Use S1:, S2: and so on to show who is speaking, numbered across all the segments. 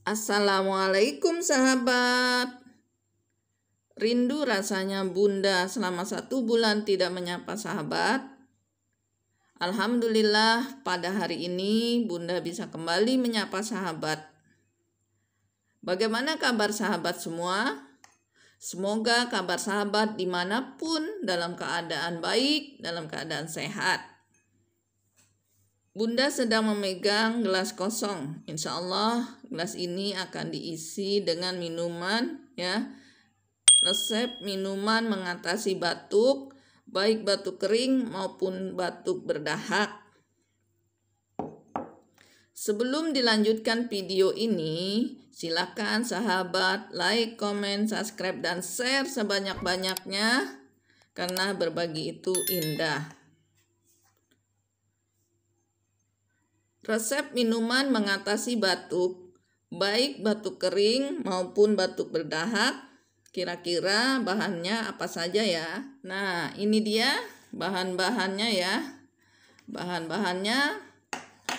S1: Assalamualaikum sahabat. Rindu rasanya Bunda selama 1 bulan tidak menyapa sahabat. Alhamdulillah pada hari ini Bunda bisa kembali menyapa sahabat. Bagaimana kabar sahabat semua? Semoga kabar sahabat dimanapun dalam keadaan baik, dalam keadaan sehat. Bunda sedang memegang gelas kosong. Insya Allah gelas ini akan diisi dengan minuman ya. Resep minuman mengatasi batuk, baik batuk kering maupun batuk berdahak. Sebelum dilanjutkan video ini, silakan sahabat like, komen, subscribe, dan share sebanyak-banyaknya karena berbagi itu indah. Resep minuman mengatasi batuk, baik batuk kering maupun batuk berdahak. Kira-kira bahannya apa saja ya? Nah, ini dia bahan-bahannya ya. Bahan-bahannya,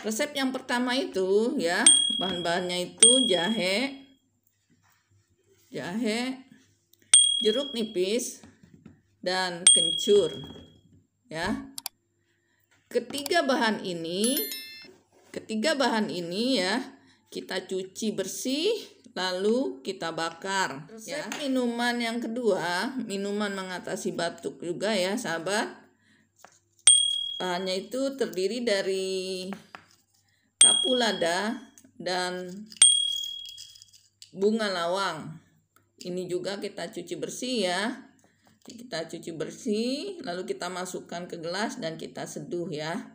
S1: resep yang pertama itu ya, bahan-bahannya itu jahe, jeruk nipis, dan kencur ya. Ketiga bahan ini ya kita cuci bersih lalu kita bakar. Resep minuman yang kedua, minuman mengatasi batuk juga ya sahabat. Bahannya itu terdiri dari kapulada dan bunga lawang. Ini juga kita cuci bersih ya. Kita cuci bersih lalu kita masukkan ke gelas dan kita seduh ya.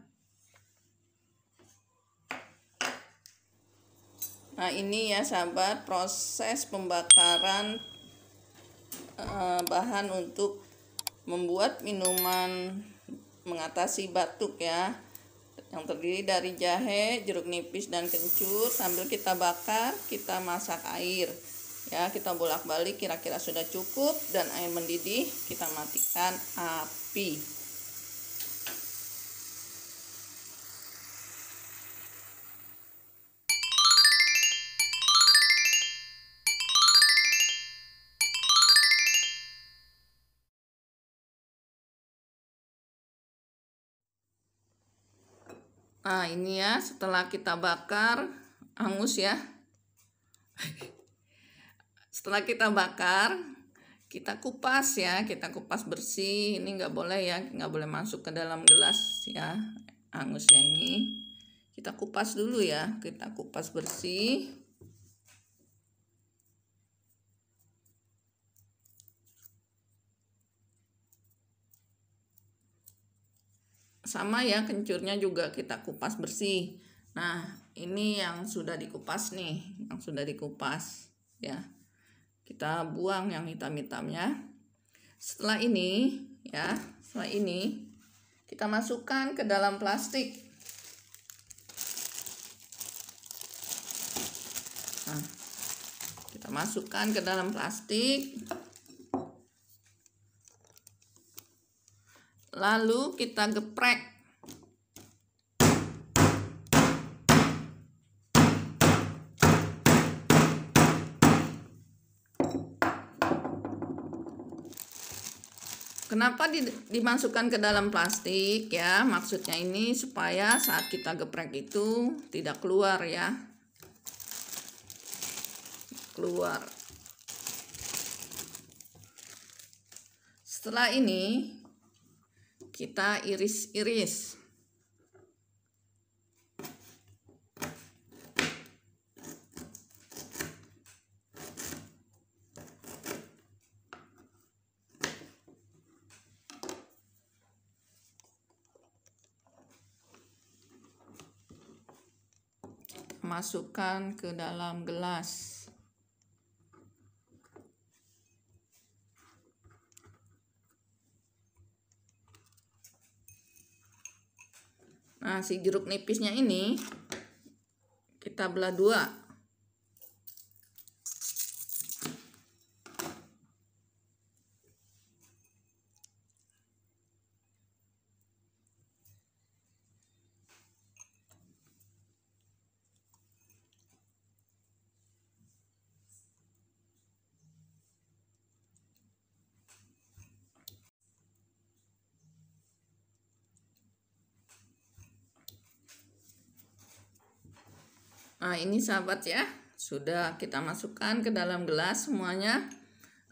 S1: Nah, ini ya sahabat proses pembakaran bahan untuk membuat minuman mengatasi batuk ya. Yang terdiri dari jahe, jeruk nipis, dan kencur. Sambil kita bakar, kita masak air. Ya, kita bolak-balik kira-kira sudah cukup dan air mendidih, kita matikan api. Nah, ini ya setelah kita bakar hangus ya. Setelah kita bakar, kita kupas ya, kita kupas bersih. Ini nggak boleh ya, nggak boleh masuk ke dalam gelas ya, hangusnya ini. Kita kupas dulu ya, kita kupas bersih. Sama ya, kencurnya juga kita kupas bersih. Nah, ini yang sudah dikupas nih, yang sudah dikupas ya. Kita buang yang hitam-hitamnya. Setelah ini ya, kita masukkan ke dalam plastik. Nah, kita masukkan ke dalam plastik. Lalu kita geprek. Kenapa dimasukkan ke dalam plastik ya? Maksudnya ini supaya saat kita geprek itu tidak keluar ya. Keluar. Setelah ini kita iris-iris. Masukkan ke dalam gelas. Nah, si jeruk nipisnya ini kita belah dua. Nah, ini sahabat ya, sudah kita masukkan ke dalam gelas semuanya.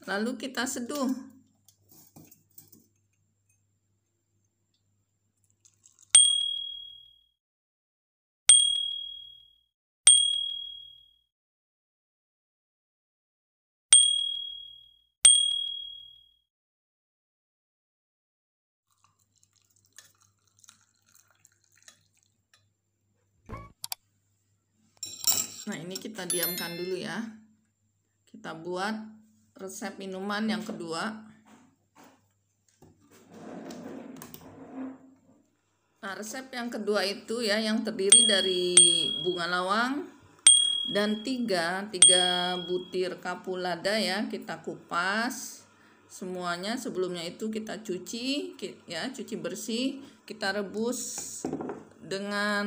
S1: Lalu kita seduh. Nah, ini kita diamkan dulu ya. Kita buat resep minuman yang kedua. Nah, resep yang kedua itu ya, yang terdiri dari bunga lawang dan tiga butir kapulada ya, kita kupas semuanya. Sebelumnya itu kita cuci ya, cuci bersih. Kita rebus dengan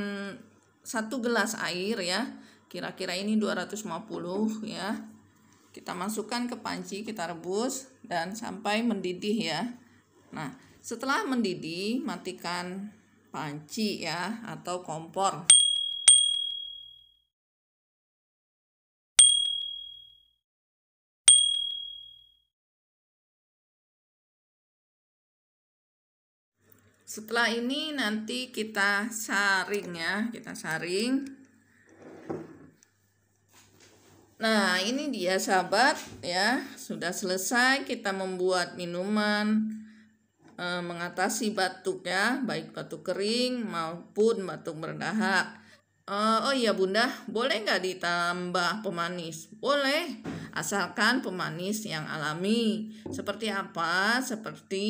S1: 1 gelas air ya, kira-kira ini 250 ya. Kita masukkan ke panci, kita rebus dan sampai mendidih ya. Nah, setelah mendidih, matikan panci ya atau kompor. Setelah ini nanti kita saring ya, kita saring. Nah, ini dia sahabat ya, sudah selesai kita membuat minuman mengatasi batuk ya, baik batuk kering maupun batuk berdahak. Oh iya Bunda, boleh nggak ditambah pemanis? Boleh, asalkan pemanis yang alami. Seperti apa? Seperti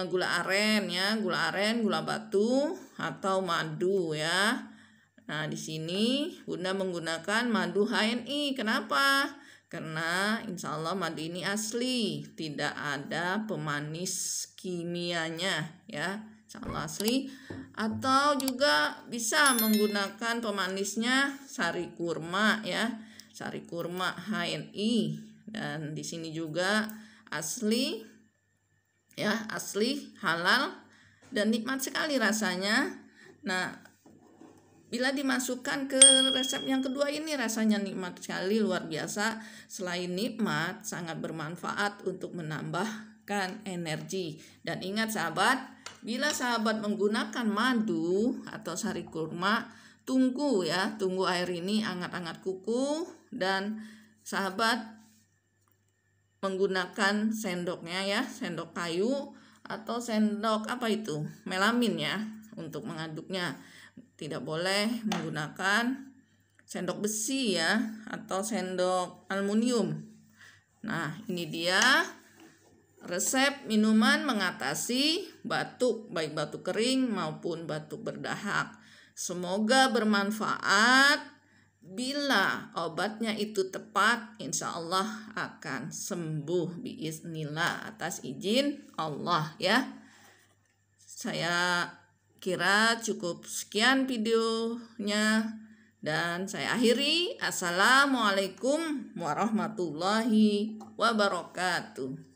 S1: gula aren ya, gula batu atau madu ya. Nah, di sini Bunda menggunakan madu HNI. Kenapa? Karena insya Allah madu ini asli, tidak ada pemanis kimianya ya, insya Allah asli. Atau juga bisa menggunakan pemanisnya sari kurma ya, sari kurma HNI. Dan di sini juga asli ya, asli, halal, dan nikmat sekali rasanya. Nah, bila dimasukkan ke resep yang kedua ini rasanya nikmat sekali, luar biasa. Selain nikmat, sangat bermanfaat untuk menambahkan energi. Dan ingat sahabat, bila sahabat menggunakan madu atau sari kurma, tunggu ya, tunggu air ini hangat-hangat kukuh. Dan sahabat menggunakan sendoknya ya, sendok kayu atau sendok apa itu, melamin ya, untuk mengaduknya. Tidak boleh menggunakan sendok besi ya, atau sendok aluminium. Nah, ini dia resep minuman mengatasi batuk, baik batuk kering maupun batuk berdahak. Semoga bermanfaat. Bila obatnya itu tepat, insya Allah akan sembuh biiznillah atas izin Allah ya. Saya kira cukup sekian videonya dan saya akhiri. Assalamualaikum warahmatullahi wabarakatuh.